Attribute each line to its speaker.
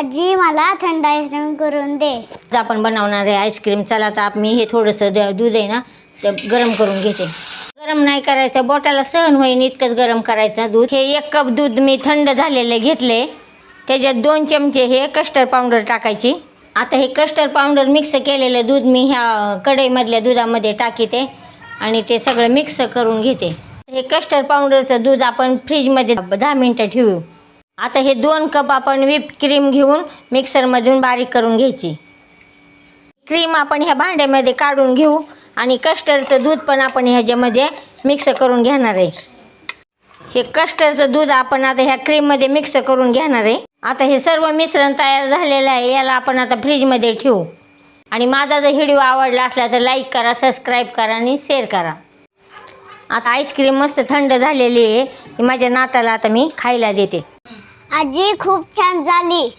Speaker 1: आजी मला थंड आईस्क्रीम करून दे.
Speaker 2: आज आपण बनवणार आहे आईस्क्रीम. चला आता मी हे थोडंसं दूध आहे ना ते गरम करून घेते. गरम नाही करायचं, बोटाला सहन होईन इतकंच गरम करायचं दूध. हे 1 कप दूध मी थंड झालेले घेतले. त्याच्यात 2 चमचे हे कस्टर्ड पावडर टाकायची. आता हे कस्टर्ड पावडर मिक्स केलेलं दूध मी ह्या कढईमधल्या दुधामध्ये टाकीते आणि ते सगळं मिक्स करून घेते. हे कस्टर्ड पावडरचं दूध आपण फ्रीजमध्ये 10 मिनटं ठेवू. आता हे 2 कप आपण व्हिप क्रीम घेऊन मिक्सरमधून बारीक करून घ्यायची. क्रीम आपण ह्या भांड्यामध्ये काढून घेऊ आणि कस्टर्डचं दूध पण आपण ह्याच्यामध्ये मिक्स करून घेणार आहे. हे कस्टर्डचं दूध आपण आता ह्या क्रीममध्ये मिक्स करून घेणार आहे. आता हे सर्व मिश्रण तयार झालेलं आहे. याला आपण आता फ्रीजमध्ये ठेवू. आणि माझा जर व्हिडिओ आवडला असला तर लाईक करा, सबस्क्राईब करा आणि शेअर करा. आता आईस्क्रीम मस्त थंड झालेली आहे. माझ्या नाताला आता मी खायला देते.
Speaker 1: आजी खूप छान झाली.